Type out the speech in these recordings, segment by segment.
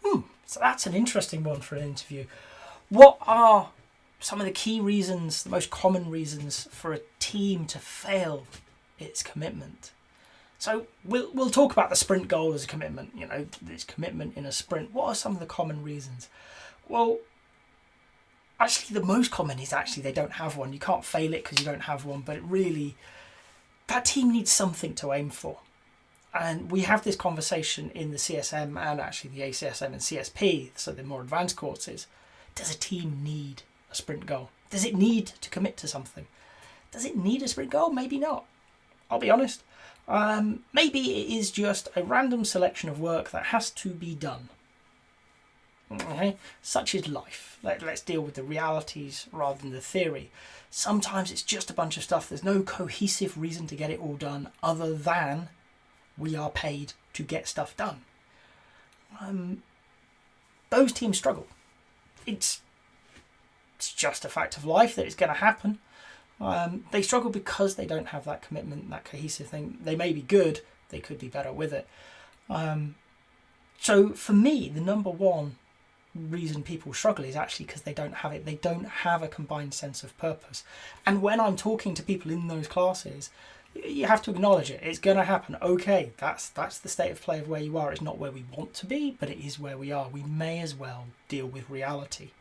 So that's an interesting one for an interview. What are some of the key reasons, the most common reasons for a team to fail its commitment? So we'll talk about the sprint goal as a commitment, this commitment in a sprint. What are some of the common reasons? Well, actually the most common is actually they don't have one. You can't fail it because you don't have one, but that team needs something to aim for. And we have this conversation in the CSM and actually the ACSM and CSP, so the more advanced courses. Does a team need a sprint goal? Does it need to commit to something? Does it need a sprint goal? Maybe not. I'll be honest. Maybe it is just a random selection of work that has to be done. Okay? Such is life. Let's deal with the realities rather than the theory. Sometimes it's just a bunch of stuff. There's no cohesive reason to get it all done other than we are paid to get stuff done. Those teams struggle. It's just a fact of life that it's going to happen. They struggle because they don't have that commitment, that cohesive thing. They may be good, they could be better with it. So for me, the number one reason people struggle is actually because they don't have it. They don't have a combined sense of purpose. And when I'm talking to people in those classes, you have to acknowledge it. It's going to happen. Okay, that's the state of play of where you are. It's not where we want to be, but it is where we are. We may as well deal with reality.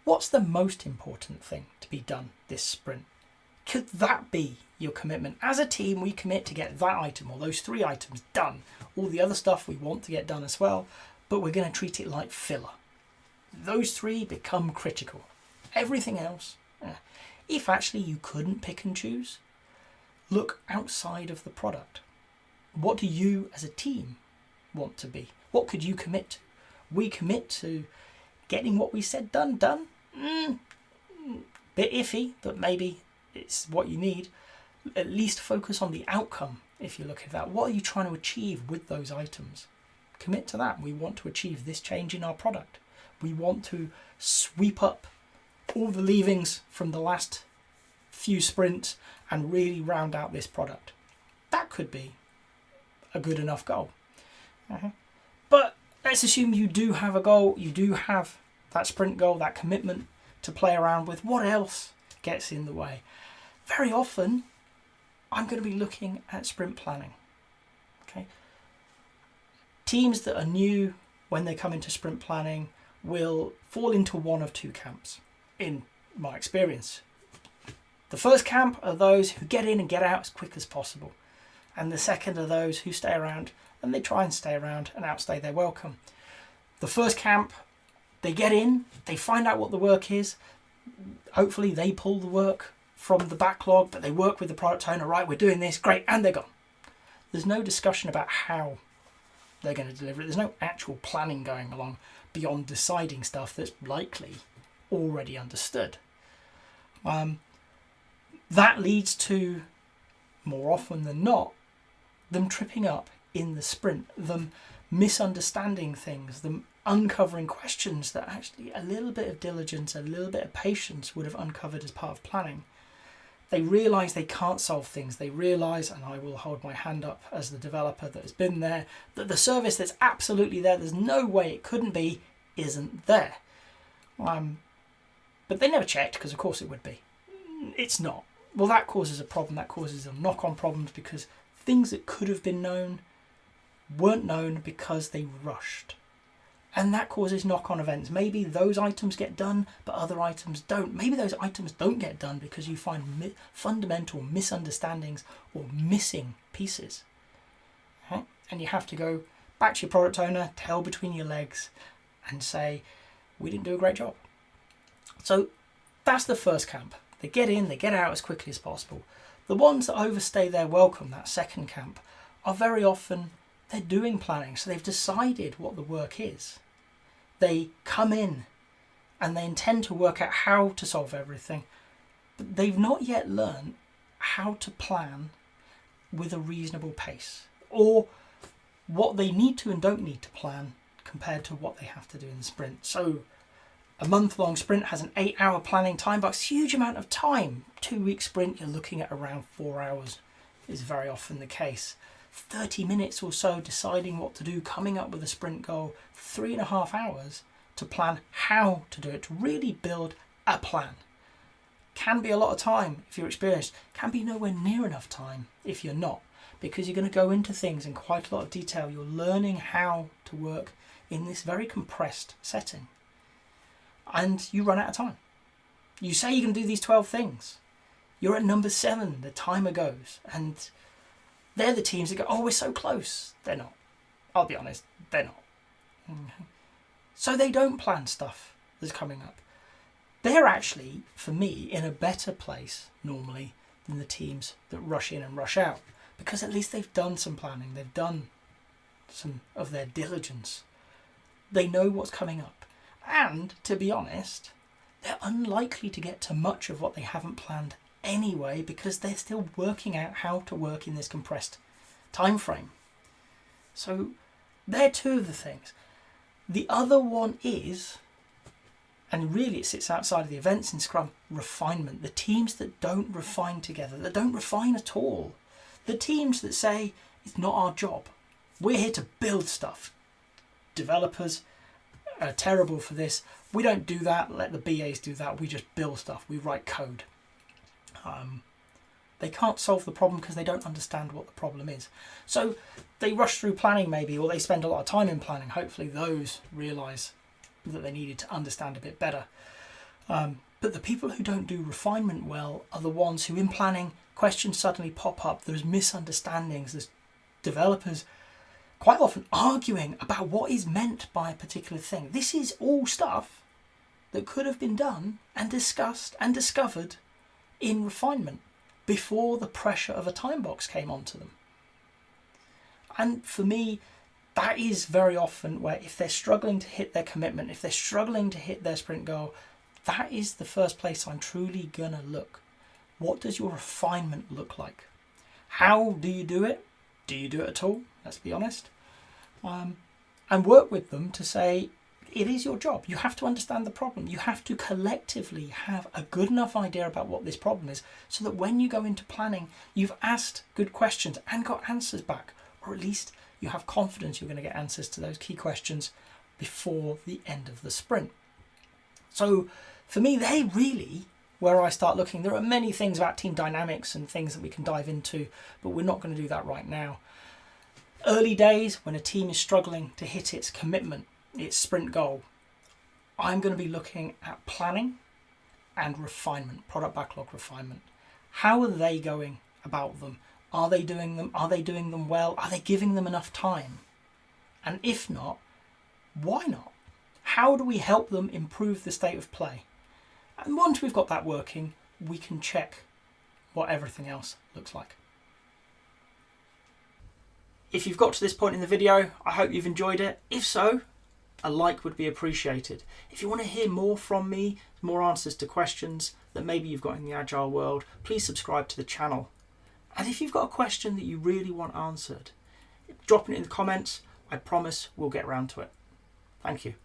What's the most important thing to be done this sprint? Could that be your commitment? As a team, we commit to get that item or those 3 items done. All the other stuff we want to get done as well, but we're going to treat it like filler. Those 3 become critical. Everything else, if actually you couldn't pick and choose, look outside of the product. What do you as a team want to be? What could you commit to? We commit to getting what we said done. Bit iffy, but maybe it's what you need. At least focus on the outcome if you look at that. What are you trying to achieve with those items? Commit to that. We want to achieve this change in our product. We want to sweep up all the leavings from the last few sprints and really round out this product. That could be a good enough goal. But let's assume you do have a goal, you do have that sprint goal, that commitment to play around with. What else gets in the way? Very often, I'm going to be looking at sprint planning. Okay. Teams that are new when they come into sprint planning will fall into one of 2 camps, in my experience. The first camp are those who get in and get out as quick as possible. And the second are those who stay around and they try and stay around and outstay their welcome. The first camp, they get in, they find out what the work is. Hopefully they pull the work from the backlog, but they work with the product owner, right, we're doing this, great, and they're gone. There's no discussion about how they're going to deliver it. There's no actual planning going along beyond deciding stuff that's likely already understood. That leads to, more often than not, them tripping up in the sprint, them misunderstanding things, them uncovering questions that actually a little bit of diligence, a little bit of patience would have uncovered as part of planning. They realise they can't solve things. They realise, and I will hold my hand up as the developer that has been there, that the service that's absolutely there, there's no way it couldn't be, isn't there. But they never checked, because of course it would be. It's not. Well, that causes a problem. That causes a knock-on problems because things that could have been known weren't known because they rushed. And that causes knock-on events. Maybe those items get done, but other items don't. Maybe those items don't get done because you find fundamental misunderstandings or missing pieces. Okay? And you have to go back to your product owner, tail between your legs, and say, we didn't do a great job. So that's the first camp. They get in, they get out as quickly as possible. The ones that overstay their welcome, that second camp, are very often, they're doing planning, so they've decided what the work is. They come in and they intend to work out how to solve everything, but they've not yet learned how to plan with a reasonable pace, or what they need to and don't need to plan compared to what they have to do in the sprint. So a month-long sprint has an 8-hour planning time box, huge amount of time. 2-week sprint, you're looking at around 4 hours, is very often the case. 30 minutes or so deciding what to do, coming up with a sprint goal, 3.5 hours to plan how to do it, to really build a plan. Can be a lot of time if you're experienced, can be nowhere near enough time if you're not, because you're going to go into things in quite a lot of detail. You're learning how to work in this very compressed setting, and you run out of time. You say you can do these 12 things, you're at number 7, the timer goes, and they're the teams that go, oh, we're so close. They're not. I'll be honest, they're not. So they don't plan stuff that's coming up. They're actually, for me, in a better place normally than the teams that rush in and rush out, because at least they've done some planning. They've done some of their diligence. They know what's coming up. And to be honest, they're unlikely to get to much of what they haven't planned anyway, because they're still working out how to work in this compressed time frame. So they're two of the things. The other one is, and really it sits outside of the events in Scrum, refinement. The teams that don't refine together, that don't refine at all. The teams that say, it's not our job. We're here to build stuff. Developers are terrible for this. We don't do that. Let the BAs do that. We just build stuff. We write code. They can't solve the problem because they don't understand what the problem is. So they rush through planning maybe, or they spend a lot of time in planning. Hopefully those realise that they needed to understand a bit better. But the people who don't do refinement well are the ones who in planning, questions suddenly pop up. There's misunderstandings. There's developers quite often arguing about what is meant by a particular thing. This is all stuff that could have been done and discussed and discovered in refinement before the pressure of a time box came onto them. And for me, that is very often where if they're struggling to hit their commitment, if they're struggling to hit their sprint goal, that is the first place I'm truly gonna look. What does your refinement look like? How do you do it? Do you do it at all? Let's be honest. And work with them to say, it is your job. You have to understand the problem. You have to collectively have a good enough idea about what this problem is so that when you go into planning, you've asked good questions and got answers back, or at least you have confidence you're going to get answers to those key questions before the end of the sprint. So for me, they really, where I start looking, there are many things about team dynamics and things that we can dive into, but we're not going to do that right now. Early days, when a team is struggling to hit its commitment, its sprint goal, I'm going to be looking at planning and refinement, product backlog refinement. How are they going about them? Are they doing them? Are they doing them well? Are they giving them enough time? And if not, why not? How do we help them improve the state of play? And once we've got that working, we can check what everything else looks like. If you've got to this point in the video, I hope you've enjoyed it. If so, a like would be appreciated. If you want to hear more from me, more answers to questions that maybe you've got in the Agile world, please subscribe to the channel. And if you've got a question that you really want answered, drop it in the comments. I promise we'll get around to it. Thank you.